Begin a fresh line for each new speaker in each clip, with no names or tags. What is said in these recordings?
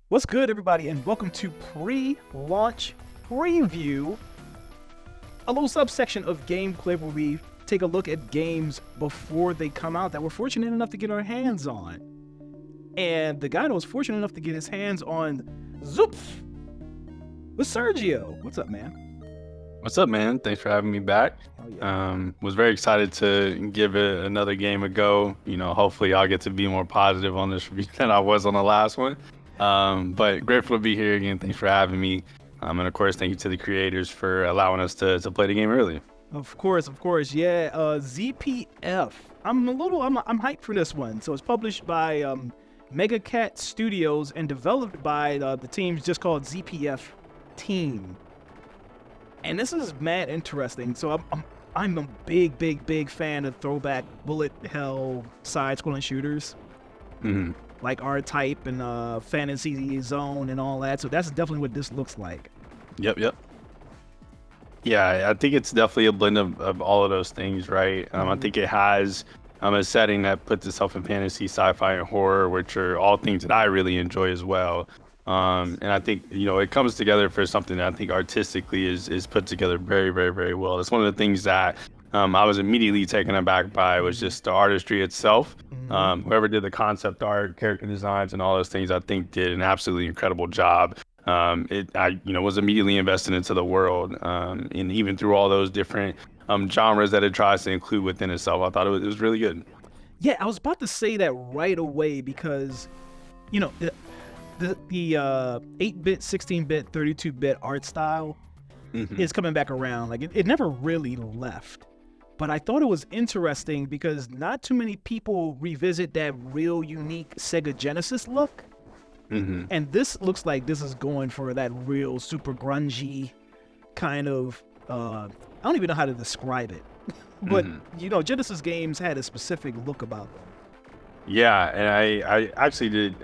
What's good, everybody, and welcome to pre-launch preview, a little subsection of gameplay where we take a look at games before they come out that we're fortunate enough to get our hands on. And the guy that was fortunate enough to get his hands on ZPF was Sergio. What's up, man?
What's up, man? Thanks for having me back.
Oh, yeah.
Was very excited to give it another game a go. Hopefully I'll get to be more positive on this review than I was on the last one. But grateful to be here again. Thanks for having me. And of course, thank you to the creators for allowing us to play the game early.
Of course. Yeah, ZPF. I'm hyped for this one. So it's published by Mega Cat Studios and developed by the teams just called ZPF Team. And this is mad interesting. So I'm a big fan of throwback bullet hell side-scrolling shooters.
Mm-hmm.
Like R-Type and Fantasy Zone and all that. So that's definitely what this looks like.
Yep. Yeah, I think it's definitely a blend of all of those things, right? I think it has a setting that puts itself in fantasy, sci-fi, and horror, which are all things that I really enjoy as well. And I think, it comes together for something that I think artistically is put together very, very, very well. It's one of the things that I was immediately taken aback by was just the artistry itself. Whoever did the concept art, character designs, and all those things, I think did an absolutely incredible job. I was immediately invested into the world, and even through all those different genres that it tries to include within itself, I thought it was really good.
Yeah, I was about to say that right away because, the 8-bit, 16-bit, 32-bit art style is coming back around. Like it never really left. But I thought it was interesting because not too many people revisit that real unique Sega Genesis look. And this looks like this is going for that real super grungy kind of, I don't even know how to describe it. But, Genesis games had a specific look about them.
Yeah, and I actually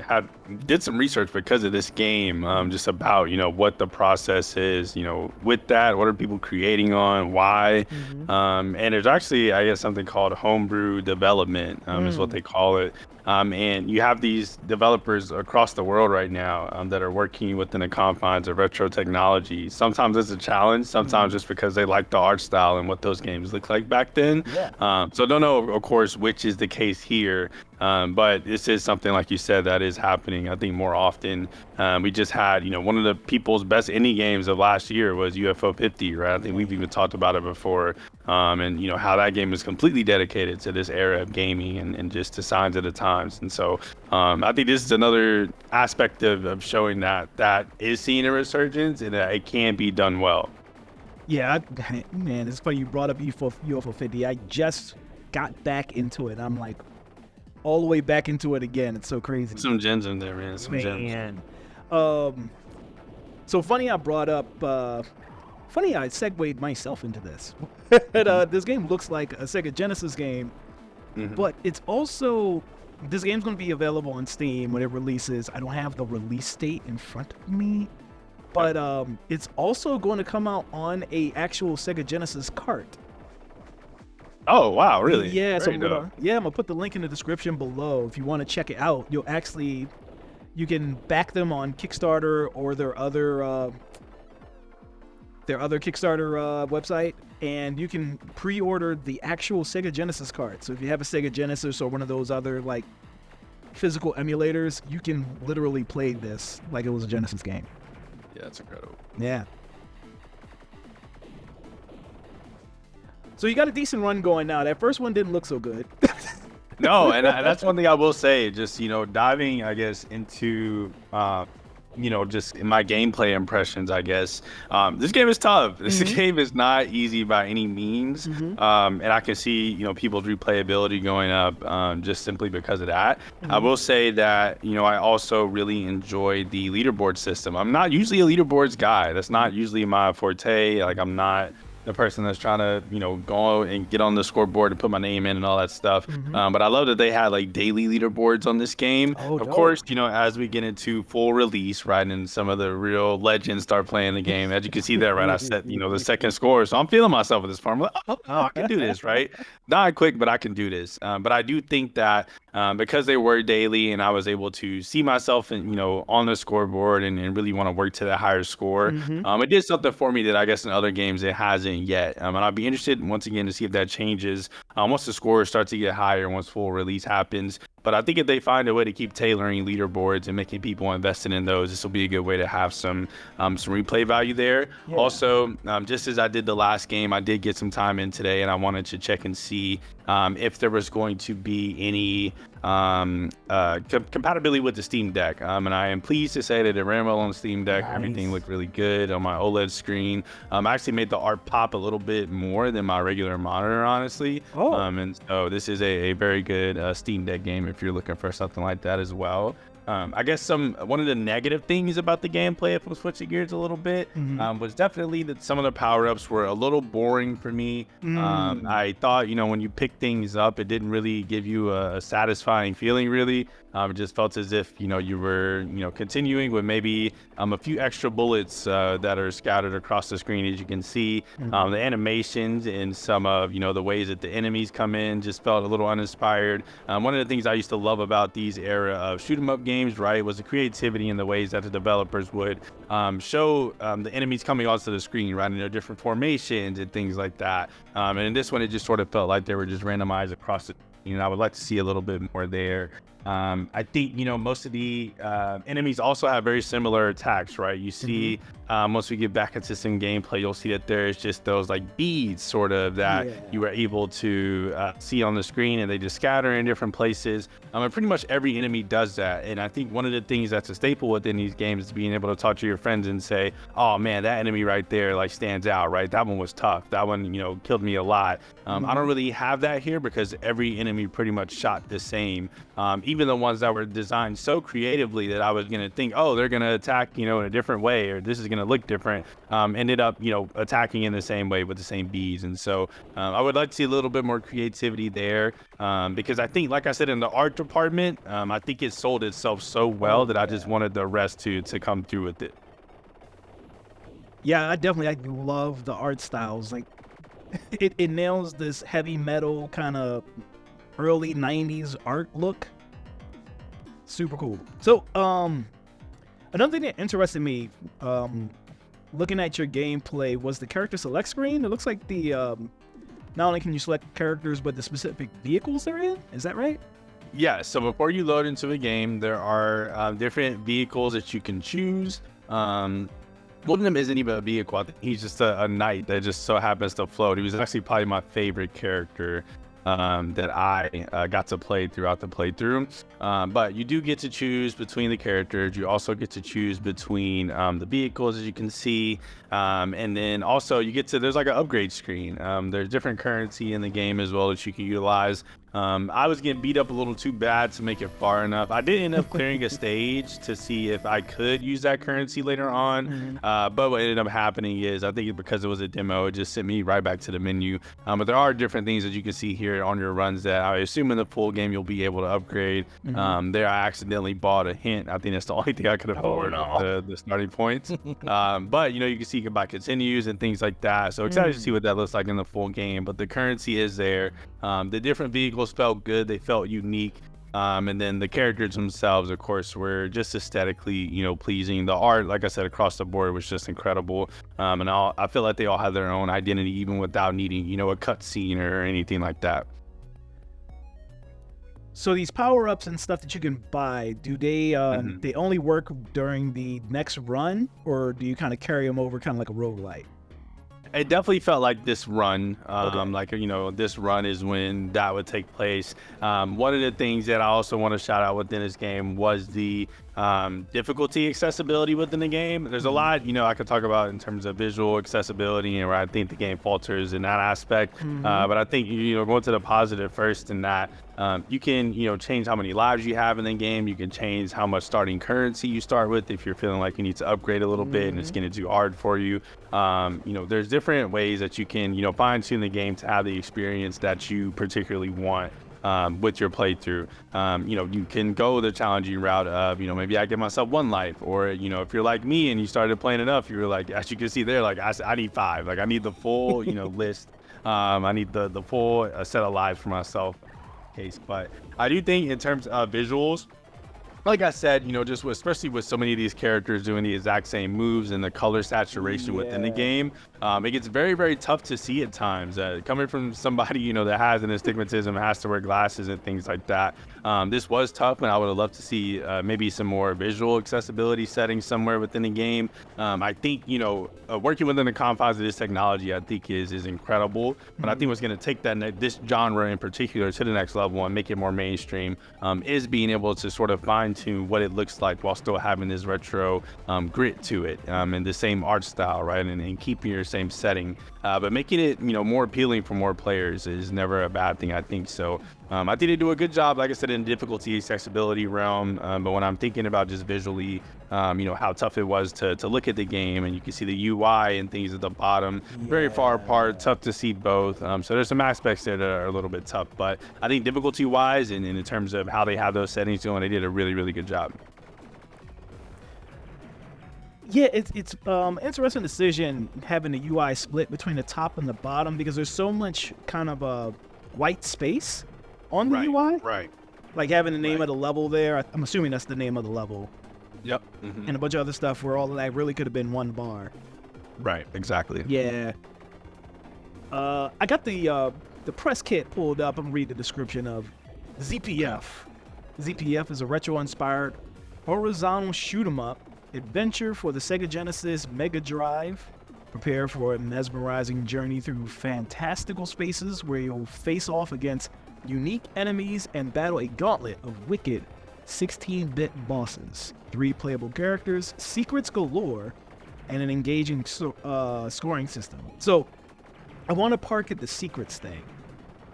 did some research because of this game, just about, what the process is, with that, what are people creating on, why, and there's actually, I guess, something called homebrew development, is what they call it. And you have these developers across the world right now that are working within the confines of retro technology. Sometimes it's a challenge, sometimes just because they like the art style and what those games look like back then.
Yeah.
So don't know, of course, which is the case here. But this is something, like you said, that is happening, I think, more often. We just had, one of the people's best indie games of last year was UFO 50, right? I think we've even talked about it before. And, how that game is completely dedicated to this era of gaming and just to signs of the times. And so I think this is another aspect of showing that is seeing a resurgence and that it can be done well.
Yeah, man, it's funny you brought up UFO 50. I just got back into it. I'm like, all the way back into it again. It's so crazy.
Some gems in there, man. Gems.
So funny I brought up, funny I segued myself into this. This game looks like a Sega Genesis game, but it's also, this game's going to be available on Steam when it releases. I don't have the release date in front of me, but it's also going to come out on a actual Sega Genesis cart.
Oh, wow, really?
Yeah,
I'm
gonna put the link in the description below if you want to check it out. You can back them on Kickstarter or their other Kickstarter website, and you can pre-order the actual Sega Genesis cart. So if you have a Sega Genesis or one of those other like physical emulators, you can literally play this like it was a Genesis game.
Yeah, it's incredible.
Yeah. So you got a decent run going now. That first one didn't look so good.
No, and that's one thing I will say. Just diving, I guess, into just in my gameplay impressions, I guess. This game is tough. This game is not easy by any means. And I can see, people's replayability going up just simply because of that. I will say that, I also really enjoy the leaderboard system. I'm not usually a leaderboards guy. That's not usually my forte. Like, I'm not the person that's trying to, go and get on the scoreboard and put my name in and all that stuff. But I love that they had like daily leaderboards on this game. Of course, as we get into full release, right, and some of the real legends start playing the game, as you can see there, right, I set, the second score. So I'm feeling myself at this point. I'm like, oh, I can do this, right? Not quick, but I can do this. But I do think that because they were daily, and I was able to see myself and on the scoreboard and really want to work to that higher score. It did something for me that I guess in other games it hasn't yet. And I'd be interested once again to see if that changes once the score starts to get higher, once full release happens. But I think if they find a way to keep tailoring leaderboards and making people invested in those, this will be a good way to have some replay value there. Yeah. Also, just as I did the last game, I did get some time in today, and I wanted to check and see if there was going to be any compatibility with the Steam Deck. And I am pleased to say that it ran well on the Steam Deck. Nice. Everything looked really good on my OLED screen. I actually made the art pop a little bit more than my regular monitor, honestly. Oh. And so this is a very good Steam Deck game if you're looking for something like that as well. I guess one of the negative things about the gameplay, if I'm switching gears a little bit, was definitely that some of the power-ups were a little boring for me. I thought, when you pick things up, it didn't really give you a satisfying feeling, really. It just felt as if, you were, continuing with maybe a few extra bullets that are scattered across the screen, as you can see. The animations and some of, the ways that the enemies come in just felt a little uninspired. One of the things I used to love about these era of shoot 'em up games, right, was the creativity in the ways that the developers would show the enemies coming onto the screen, right, in their different formations and things like that. And in this one, it just sort of felt like they were just randomized across the I would like to see a little bit more there. I think, most of the enemies also have very similar attacks, right? You see, once we get back into some gameplay, you'll see that there's just those like beads sort of that you were able to see on the screen, and they just scatter in different places. And pretty much every enemy does that. And I think one of the things that's a staple within these games is being able to talk to your friends and say, oh man, that enemy right there like stands out, right? That one was tough. That one, killed me a lot. I don't really have that here because every enemy pretty much shot the same. Even the ones that were designed so creatively that I was going to think, oh, they're going to attack, in a different way, or this is going to look different, ended up, attacking in the same way with the same bees. And so I would like to see a little bit more creativity there because I think, like I said, in the art department, I think it sold itself so well that I just wanted the rest to come through with it.
Yeah, I love the art styles. Like it nails this heavy metal kind of early 90s art look. Super cool. So another thing that interested me looking at your gameplay was the character select screen. It looks like the not only can you select characters but the specific vehicles they're in. Is that right?
Yeah, so before you load into a game, there are different vehicles that you can choose. One of them isn't even a vehicle. I think he's just a knight that just so happens to float. He was actually probably my favorite character that I got to play throughout the playthrough. But you do get to choose between the characters. You also get to choose between the vehicles, as you can see. And then also you get to, there's like an upgrade screen. There's different currency in the game as well that you can utilize. I was getting beat up a little too bad to make it far enough. I did end up clearing a stage to see if I could use that currency later on. But what ended up happening is, I think because it was a demo, it just sent me right back to the menu. But there are different things that you can see here on your runs that I assume in the full game you'll be able to upgrade. There I accidentally bought a hint. I think that's the only thing I could afford the starting points. But you can see you can buy continues and things like that. So excited to see what that looks like in the full game. But the currency is there. The different vehicles felt good. They felt unique. And then the characters themselves, of course, were just aesthetically, pleasing. The art, like I said, across the board was just incredible. And I feel like they all have their own identity, even without needing, a cutscene or anything like that.
So these power-ups and stuff that you can buy, do they they only work during the next run, or do you kind of carry them over kind of like a roguelite?
It definitely felt like this run, this run is when that would take place. One of the things that I also want to shout out within this game was the difficulty accessibility within the game. There's a lot, I could talk about in terms of visual accessibility and where I think the game falters in that aspect. But I think, going to the positive first in that you can, change how many lives you have in the game. You can change how much starting currency you start with if you're feeling like you need to upgrade a little bit and it's getting too hard for you. There's different ways that you can, fine tune the game to have the experience that you particularly want. With your playthrough, you can go the challenging route of, maybe I give myself 1 life, or, if you're like me and you started playing enough, you're like, as you can see there, like I need 5, like I need the full, list. I need the full set of lives for myself. case. But I do think in terms of visuals, like I said, just especially with so many of these characters doing the exact same moves and the color saturation within the game, it gets very, very tough to see at times. Coming from somebody, that has an astigmatism, has to wear glasses and things like that, this was tough, and I would have loved to see maybe some more visual accessibility settings somewhere within the game. I think, working within the confines of this technology, I think is incredible. But I think what's going to take this genre in particular to the next level and make it more mainstream is being able to sort of fine-tune what it looks like while still having this retro grit to it, and the same art style, right? And keeping your same setting, but making it, more appealing for more players is never a bad thing, I think. So I think they do a good job, like I said, in the difficulty accessibility realm. But when I'm thinking about just visually, how tough it was to look at the game, and you can see the UI and things at the bottom, very far apart, tough to see both. So there's some aspects there that are a little bit tough, but I think difficulty wise and in terms of how they have those settings going, they did a really, really good job.
Yeah, it's interesting decision having the UI split between the top and the bottom, because there's so much kind of white space on the UI.
Right.
Like having the name of the level there. I'm assuming that's the name of the level.
Yep.
And a bunch of other stuff where all of that really could have been one bar.
Right. Exactly.
Yeah. I got the press kit pulled up. I'm reading the description of ZPF. ZPF is a retro-inspired horizontal shoot-'em-up adventure for the Sega Genesis Mega Drive. Prepare for a mesmerizing journey through fantastical spaces where you'll face off against unique enemies and battle a gauntlet of wicked 16-bit bosses, 3 playable characters, secrets galore, and an engaging scoring system. So I want to park at the secrets thing,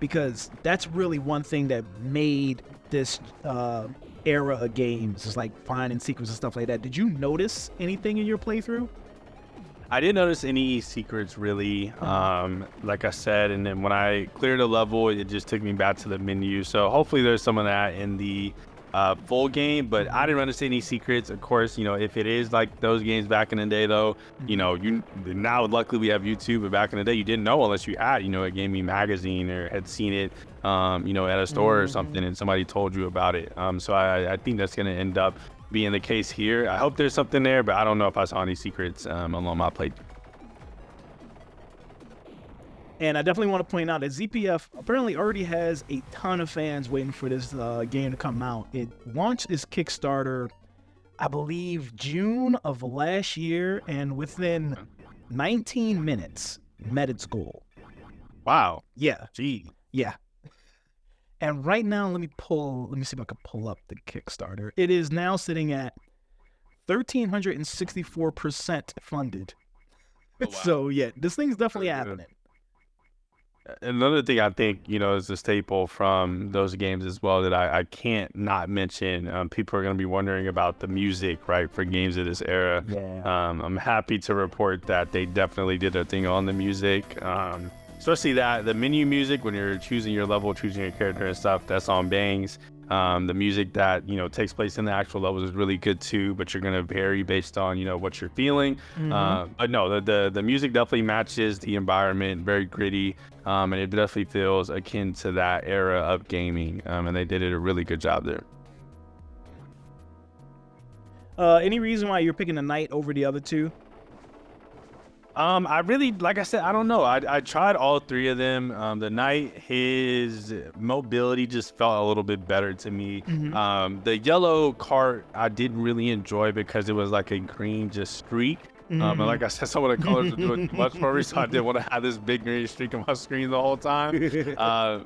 because that's really one thing that made this era of games, is like finding secrets and stuff like that. Did you notice anything in your playthrough?
I didn't notice any secrets really, like I said, and then when I cleared a level, it just took me back to the menu. So hopefully there's some of that in the full game, but I didn't run into any secrets. Of course, if it is like those games back in the day, though, you now luckily we have YouTube, but back in the day you didn't know unless you had, a gaming magazine or had seen it, at a store or something, and somebody told you about it. So I think that's going to end up being the case here. I hope there's something there, but I don't know if I saw any secrets along my plate.
And I definitely want to point out that ZPF apparently already has a ton of fans waiting for this game to come out. It launched its Kickstarter, I believe, June of last year, and within 19 minutes, met its goal.
Wow.
Yeah.
Gee.
Yeah. And right now, let me see if I can pull up the Kickstarter. It is now sitting at 1,364% funded. Oh, wow. So yeah, this thing's definitely happening.
Another thing I think, is a staple from those games as well that I can't not mention. People are going to be wondering about the music, right, for games of this era.
Yeah.
I'm happy to report that they definitely did a thing on the music. Especially the menu music when you're choosing your level, choosing your character and stuff, that's on bangs. The music that, takes place in the actual levels is really good too, but you're going to vary based on, what you're feeling. But no, the music definitely matches the environment, very gritty, and it definitely feels akin to that era of gaming, and they did a really good job there.
Any reason why you're picking the Knight over the other two?
I really, like I said, I don't know. I tried all 3 of them. The Knight, his mobility just felt a little bit better to me. The yellow cart I didn't really enjoy because it was like a green just streak. And like I said, some of the colors were doing too much for me, so I didn't want to have this big green streak on my screen the whole time.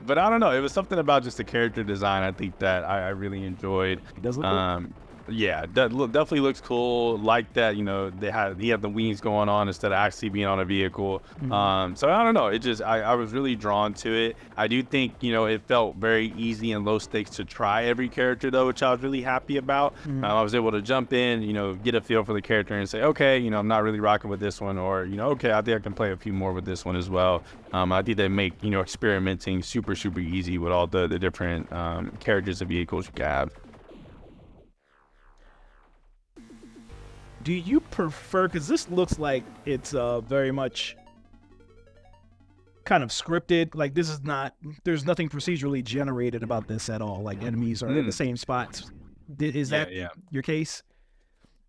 But I don't know. It was something about just the character design, I think, that I really enjoyed.
Does it look cool?
Yeah, definitely looks cool. Like that, he had the wings going on instead of actually being on a vehicle. So I don't know. It just I was really drawn to it. I do think it felt very easy and low stakes to try every character though, which I was really happy about. I was able to jump in, get a feel for the character and say, okay, I'm not really rocking with this one, or okay, I think I can play a few more with this one as well. I think they make experimenting super easy with all the different characters and vehicles you can have.
Do you prefer, because this looks like it's very much kind of scripted. Like this is not. There's nothing procedurally generated about this at all. Like enemies are in the same spots. Is that your case?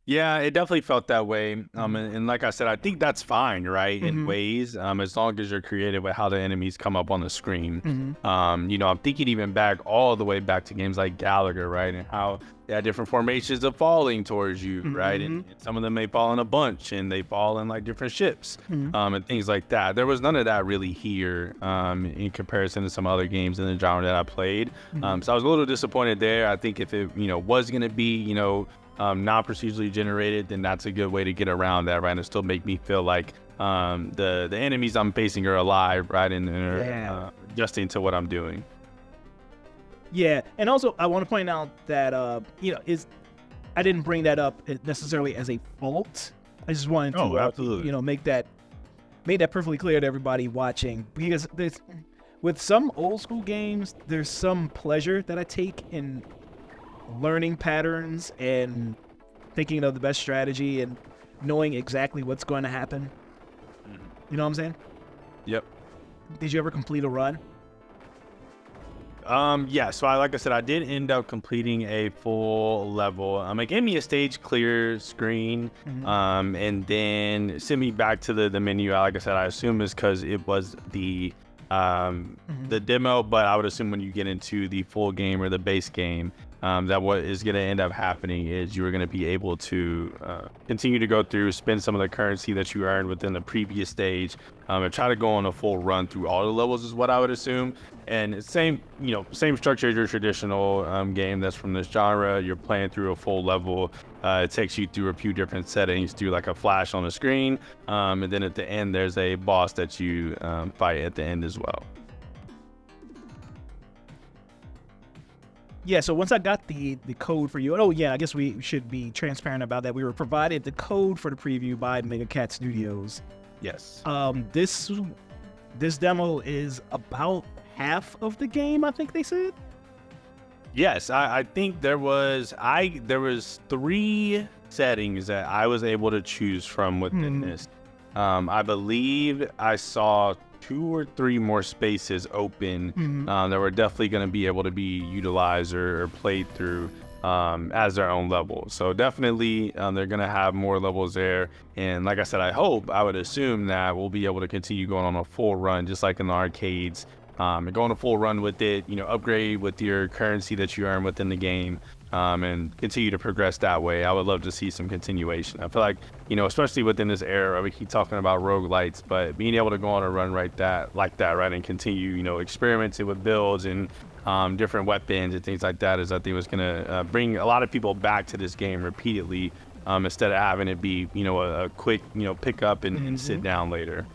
Yeah, it definitely felt that way. And like I said, I think that's fine, right? In ways, as long as you're creative with how the enemies come up on the screen. You know, I'm thinking even back all the way back to games like Gallagher, right? And how they had different formations of falling towards you, right? And some of them may fall in a bunch and they fall in like different ships, and things like that. There was none of that really here, in comparison to some other games in the genre that I played. So I was a little disappointed there. I think if it, you know, was going to be, you know, non-procedurally generated, then that's a good way to get around that, right? And still make me feel like the enemies I'm facing are alive, right? And are adjusting to what I'm doing.
Yeah, and also I want to point out that you know, I didn't bring that up necessarily as a fault. I just wanted to
absolutely.
you know, make that perfectly clear to everybody watching, because with some old school games, there's some pleasure that I take in learning patterns and thinking of the best strategy and knowing exactly what's going to happen. You know what I'm saying?
Yep.
Did you ever complete a run?
Yeah, so like I said, I did end up completing a full level. It gave me a stage clear screen, and then sent me back to the menu. Like I said, I assume is because it was the demo, but I would assume when you get into the full game or the base game, that what is going to end up happening is you are going to be able to continue to go through, spend some of the currency that you earned within the previous stage, and try to go on a full run through all the levels is what I would assume. And it's same structure as your traditional game that's from this genre. You're playing through a full level. It takes you through a few different settings, through like a flash on the screen, and then at the end there's a boss that you fight at the end as well.
Yeah, so once I got the code for you, I guess we should be transparent about that. We were provided the code for the preview by Mega Cat Studios.
Yes.
This demo is about half of the game, I think they said.
Yes, I think there was 3 settings that I was able to choose from within this. I believe I saw 2 or 3 more spaces open that were definitely going to be able to be utilized or played through as their own level. So definitely they're going to have more levels there. And like I said, I would assume that we'll be able to continue going on a full run, just like in the arcades, and go on a full run with it, you know, upgrade with your currency that you earn within the game, and continue to progress that way. I would love to see some continuation. I feel like, you know, especially within this era, we keep talking about roguelites, but being able to go on a run like that, right, and continue, you know, experimenting with builds and different weapons and things like that is, I think, was going to bring a lot of people back to this game repeatedly, instead of having it be, you know, a quick, you know, pick up and sit down later.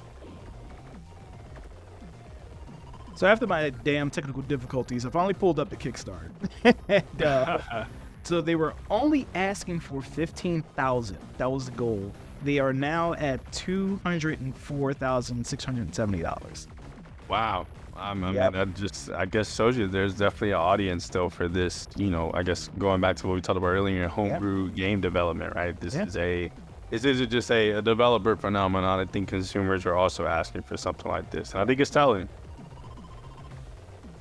So after my damn technical difficulties, I finally pulled up the Kickstarter. And, so they were only asking for $15,000. That was the goal. They are now at $204,670.
Wow. I mean, that just, I guess, shows you there's definitely an audience still for this, you know, I guess going back to what we talked about earlier, homebrew game development, right? This isn't just a developer phenomenon. I think consumers are also asking for something like this. And I think it's telling.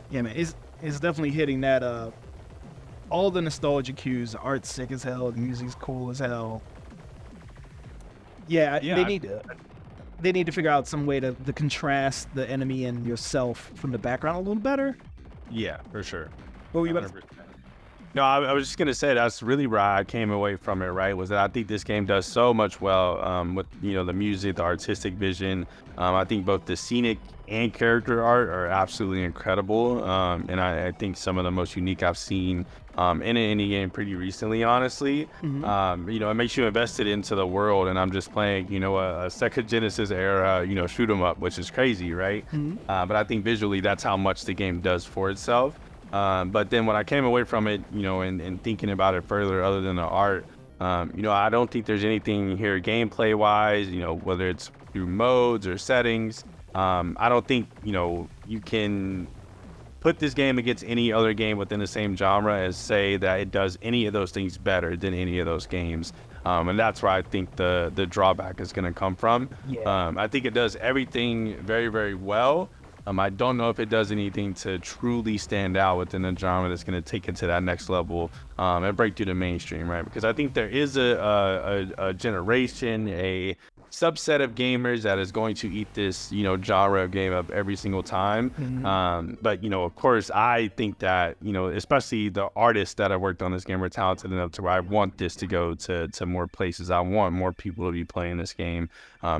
Yeah, man, it's definitely hitting that, all the nostalgia cues. The art's sick as hell, the music's cool as hell. Yeah. They need to figure out some way to contrast the enemy and yourself from the background a little better.
Yeah, for sure.
What were you about to...
No, I was just gonna say that's really where I came away from it, right? Was that I think this game does so much well with, you know, the music, the artistic vision. I think both the scenic and character art are absolutely incredible, and I think some of the most unique I've seen in an indie game pretty recently, honestly. You know, it makes you invested into the world, and I'm just playing, you know, a Sega Genesis era, you know, shoot 'em up, which is crazy, right? But I think visually that's how much the game does for itself. But then when I came away from it, you know, and thinking about it further, other than the art, you know, I don't think there's anything here gameplay wise, you know, whether it's through modes or settings. I don't think, you know, you can put this game against any other game within the same genre and say that it does any of those things better than any of those games. And that's where I think the drawback is going to come from.
Yeah.
I think it does everything very, very well. I don't know if it does anything to truly stand out within the genre that's going to take it to that next level and break through the mainstream, right? Because I think there is a generation, a subset of gamers that is going to eat this, genre of game up every single time. But, of course, I think that, especially the artists that have worked on this game are talented enough to where I want this to go to more places. I want more people to be playing this game.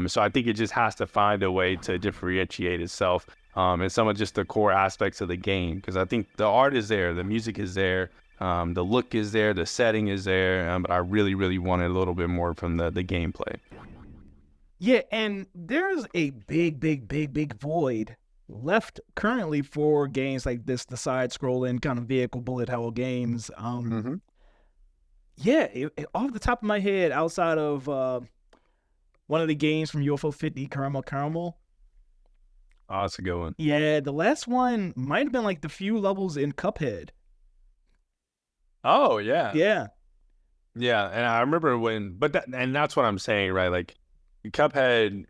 So I think it just has to find a way to differentiate itself and some of just the core aspects of the game. Because I think the art is there, the music is there, the look is there, the setting is there. But I really, really wanted a little bit more from the gameplay.
Yeah, and there's a big void left currently for games like this, the side-scrolling kind of vehicle bullet hell games. Yeah, off the top of my head, outside of one of the games from UFO 50, Caramel.
Oh, that's a good one.
Yeah, the last one might have been like the few levels in Cuphead.
Oh, yeah.
Yeah.
Yeah, and I remember and that's what I'm saying, right? Like, Cuphead,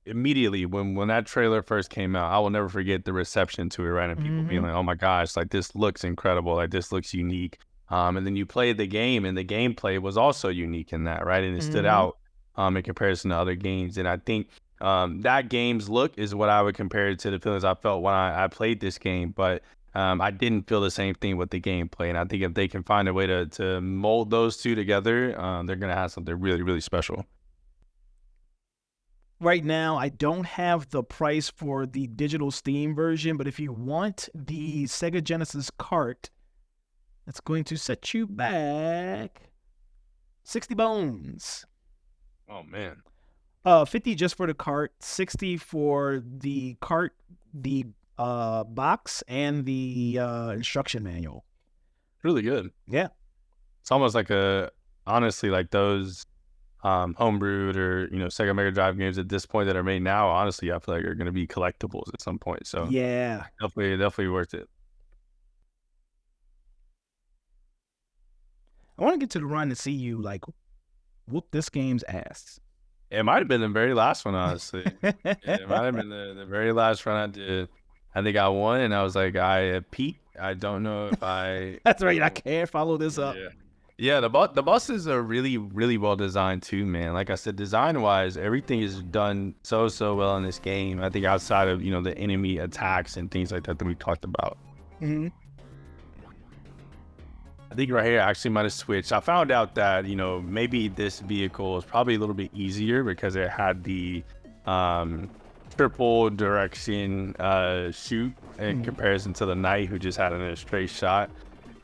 immediately when that trailer first came out, I will never forget the reception to it, right? And people being like, "Oh my gosh, like this looks incredible, like this looks unique." And then you played the game, and the gameplay was also unique in that, right? And it stood out in comparison to other games. And I think that game's look is what I would compare it to the feelings I felt when I played this game, but I didn't feel the same thing with the gameplay. And I think if they can find a way to mold those two together, they're gonna have something really, really special.
Right now, I don't have the price for the digital Steam version, but if you want the Sega Genesis cart, it's going to set you back 60 bones.
Oh, man.
50 just for the cart, 60 for the cart, the box, and the instruction manual.
Really good.
Yeah.
It's almost like honestly, like those homebrewed or Sega Mega Drive games at this point that are made now, honestly, I feel like are going to be collectibles at some point. So
yeah,
definitely worth it.
I want to get to the run to see you like whoop this game's ass.
It might have been the very last one, honestly. It might have been the very last run I did. I think I won, and I was like, I peaked. I don't know if I.
That's right. I can't follow this up.
Yeah, the bosses are really, really well designed too, man. Like I said, design-wise, everything is done so well in this game. I think outside of, the enemy attacks and things like that we talked about. I think right here I actually might have switched. I found out that, maybe this vehicle is probably a little bit easier because it had the triple direction shoot in comparison to the knight who just had a straight shot.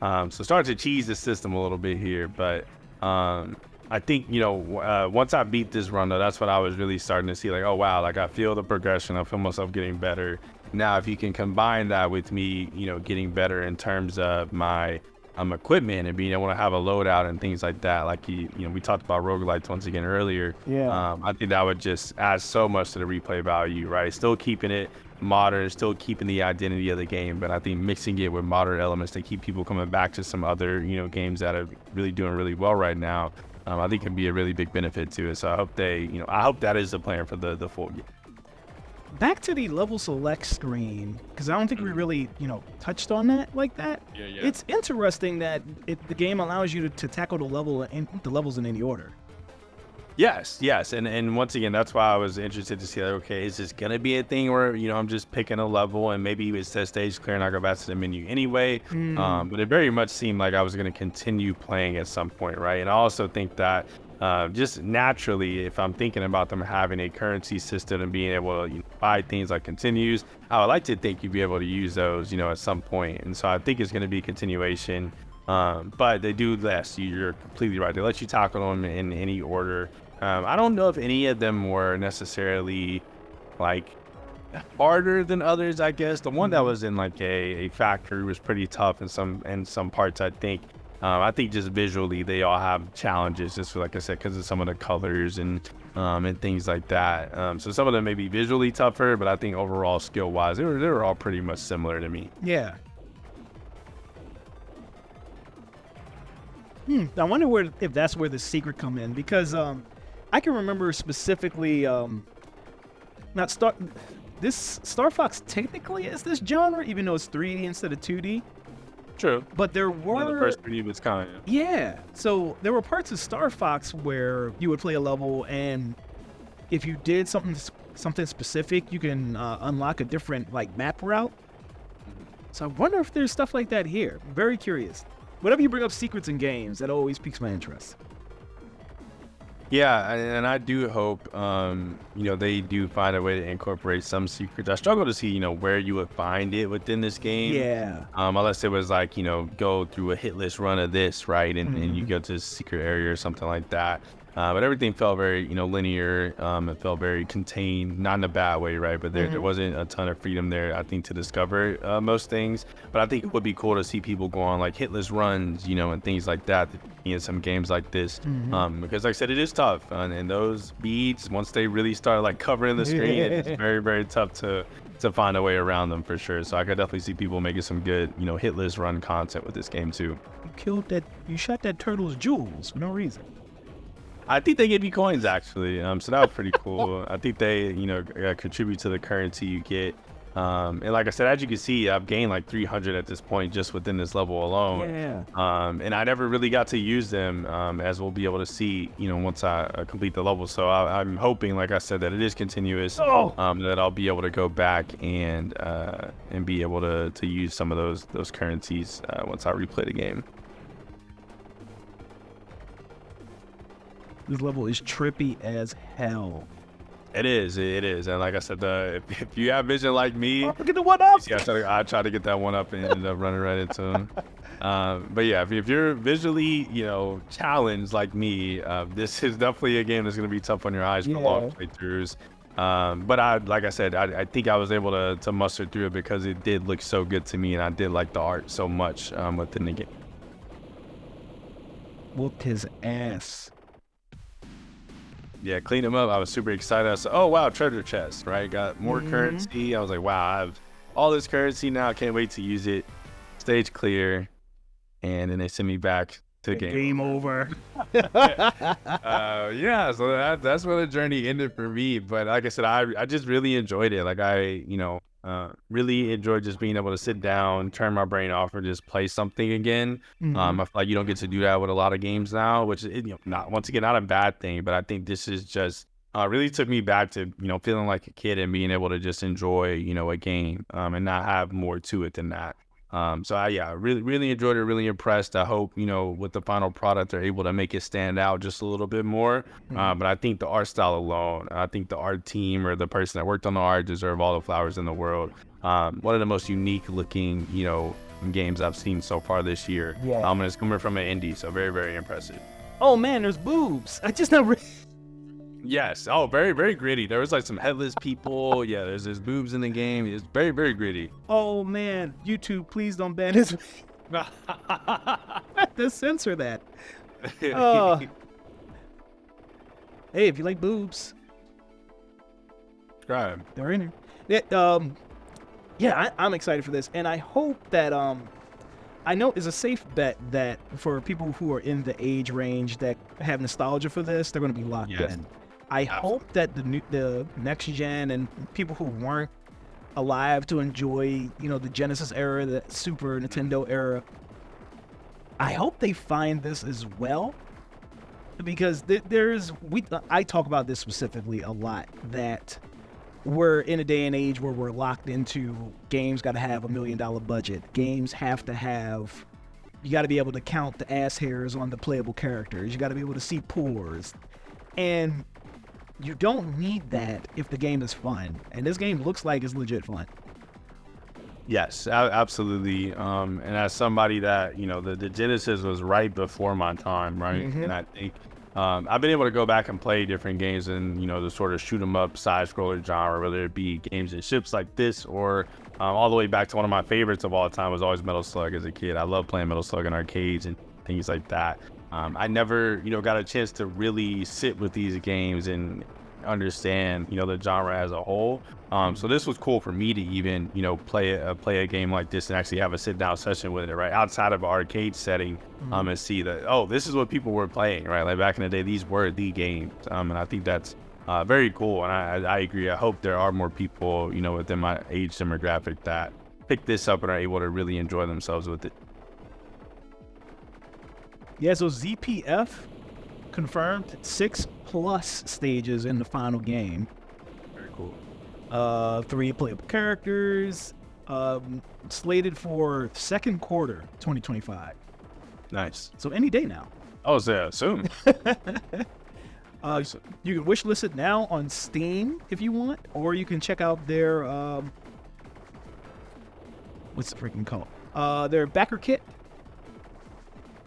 So starting to cheese the system a little bit here, but I think once I beat this run though, that's what I was really starting to see, like, oh wow, like I feel the progression, I feel myself getting better. Now if you can combine that with me getting better in terms of my equipment and being able to have a loadout and things like that, like we talked about roguelites once again earlier. I think that would just add so much to the replay value, right? Still keeping it modern, still keeping the identity of the game, but I think mixing it with modern elements to keep people coming back to some other games that are really doing really well right now, I think can be a really big benefit to it. So I hope that is the plan for the full game.
Back to the level select screen, because I don't think we really touched on that like that.
Yeah.
It's interesting that the game allows you to tackle the levels in any order.
Yes, and once again, that's why I was interested to see, like, okay, is this gonna be a thing where I'm just picking a level and maybe it says stage clear and I go back to the menu anyway? But it very much seemed like I was gonna continue playing at some point, right? And I also think that just naturally, if I'm thinking about them having a currency system and being able to buy things like continues, I would like to think you'd be able to use those at some point. And so I think it's going to be a continuation, but they do less. You're completely right, they let you tackle them in any order. I don't know if any of them were necessarily like harder than others. I guess the one that was in like a factory was pretty tough in some parts, I think. I think just visually they all have challenges, just like I said, because of some of the colors and things like that. So some of them may be visually tougher, but I think overall skill wise they were all pretty much similar to me.
Yeah. I wonder if that's where the secret come in, because I can remember specifically not Star Fox technically is this genre, even though it's 3D instead of 2D.
True.
But there were
One of the first 3D was kind of.
Yeah. So there were parts of Star Fox where you would play a level, and if you did something specific, you can unlock a different like map route. So I wonder if there's stuff like that here. I'm very curious. Whenever you bring up secrets in games, that always piques my interest.
Yeah, and I do hope, they do find a way to incorporate some secrets. I struggle to see, where you would find it within this game.
Yeah.
Unless it was like, go through a hit list run of this, right? And you go to a secret area or something like that. But everything felt very, linear. It felt very contained, not in a bad way, right? But there wasn't a ton of freedom there, I think, to discover most things. But I think it would be cool to see people go on like hitless runs, and things like that in some games like this. Because like I said, it is tough. And those beats, once they really start like covering the screen, it's very, very tough to find a way around them for sure. So I could definitely see people making some good, hitless run content with this game too.
You shot that turtle's jewels for no reason.
I think they give you coins actually, so that was pretty cool. I think they, contribute to the currency you get. And like I said, as you can see, I've gained like 300 at this point just within this level alone.
Yeah.
And I never really got to use them, as we'll be able to see, once I complete the level. So I'm hoping, like I said, that it is continuous. That I'll be able to go back and be able to use some of those currencies once I replay the game.
This level is trippy as hell.
It is, and like I said, if you have vision like me,
get the one up.
Yeah, I try to get that one up and end up running right into him. But yeah, if you're visually, challenged like me, this is definitely a game that's gonna be tough on your eyes for long playthroughs. But like I said, I think I was able to muster through it because it did look so good to me, and I did like the art so much within the game.
Whooped his ass.
Yeah, cleaned him up. I was super excited. I said, oh, wow, treasure chest, right? Got more currency. I was like, wow, I have all this currency now. I can't wait to use it. Stage clear. And then they send me back to the game.
Game over.
Yeah, so that's where the journey ended for me. But like I said, I just really enjoyed it. Like really enjoyed just being able to sit down, turn my brain off, or just play something again. I feel like you don't get to do that with a lot of games now, which is not a bad thing. But I think this is just really took me back to feeling like a kid and being able to just enjoy a game and not have more to it than that. So I really enjoyed it, really impressed. I hope, with the final product, they're able to make it stand out just a little bit more. But I think the art style alone, I think the art team or the person that worked on the art deserve all the flowers in the world. One of the most unique looking, games I've seen so far this year.
Yeah.
And it's coming from an indie, so very, very impressive.
Oh man, there's boobs. I just never.
Yes. Oh, very, very gritty. There was like some headless people. Yeah, there's boobs in the game. It's very, very gritty.
Oh man, YouTube, please don't ban this. Just censor that. Hey, if you like boobs,
subscribe.
They're in here. I'm excited for this, and I hope that I know it's a safe bet that for people who are in the age range that have nostalgia for this, they're going to be locked in. I hope that the next gen and people who weren't alive to enjoy, the Genesis era, the Super Nintendo era, I hope they find this as well, because I talk about this specifically a lot, that we're in a day and age where we're locked into games got to have $1 million budget. Games have to have, you got to be able to count the ass hairs on the playable characters. You got to be able to see pores. And you don't need that if the game is fun. And this game looks like it's legit fun.
Yes, absolutely. And as somebody that, the Genesis was right before my time, right? And I think I've been able to go back and play different games in, the sort of shoot 'em up side scroller genre, whether it be games and ships like this or all the way back to one of my favorites of all time was always Metal Slug as a kid. I love playing Metal Slug in arcades and things like that. I never, got a chance to really sit with these games and understand, the genre as a whole. So this was cool for me to even, play a game like this and actually have a sit down session with it, right? Outside of an arcade setting, and see that, oh, this is what people were playing, right? Like back in the day, these were the games. And I think that's very cool. And I agree. I hope there are more people, within my age demographic that pick this up and are able to really enjoy themselves with it.
Yeah, so ZPF confirmed 6+ stages in the final game.
Very cool.
3 playable characters, slated for second quarter 2025.
Nice.
So any day now.
Oh, so soon.
You can wishlist it now on Steam if you want, or you can check out their what's the freaking called? Their backer kit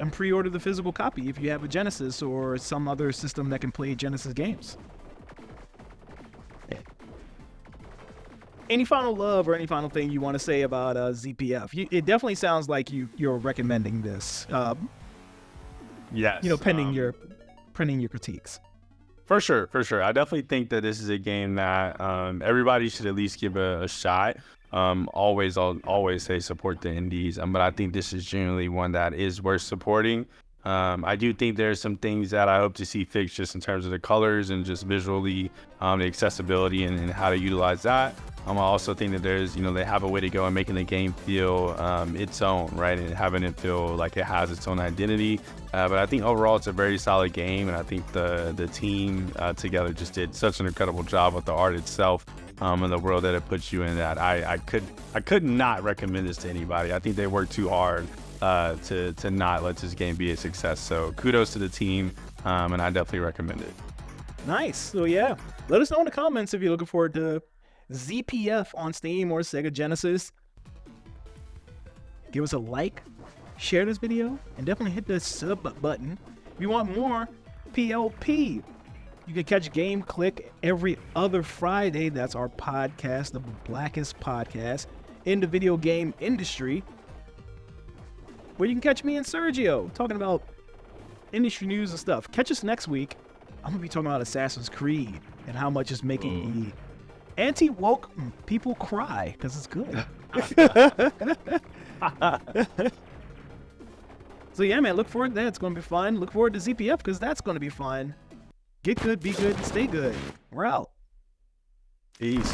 and pre-order the physical copy if you have a Genesis or some other system that can play Genesis games. Any final love or any final thing you want to say about ZPF? It definitely sounds like you're recommending this.
Yes.
Pending your critiques.
For sure. I definitely think that this is a game that everybody should at least give a shot. I'll always say support the indies, but I think this is generally one that is worth supporting. I do think there's some things that I hope to see fixed just in terms of the colors and just visually, the accessibility and how to utilize that. I also think that there's, they have a way to go in making the game feel its own, right? And having it feel like it has its own identity. But I think overall it's a very solid game. And I think the team together just did such an incredible job with the art itself and the world that it puts you in that I could not recommend this to anybody. I think they worked too hard to not let this game be a success. So kudos to the team, and I definitely recommend it.
Nice. So yeah, let us know in the comments if you're looking forward to ZPF on Steam or Sega Genesis. Give us a like, share this video, and definitely hit the sub button. If you want more PLP, you can catch Game Click every other Friday. That's our podcast, the blackest podcast in the video game industry, where you can catch me and Sergio talking about industry news and stuff. Catch us next week. I'm going to be talking about Assassin's Creed and how much it's making the anti-woke people cry, because it's good. So yeah, man, look forward to that. It's going to be fun. Look forward to ZPF, because that's going to be fun. Get good, be good, and stay good. We're out.
Peace.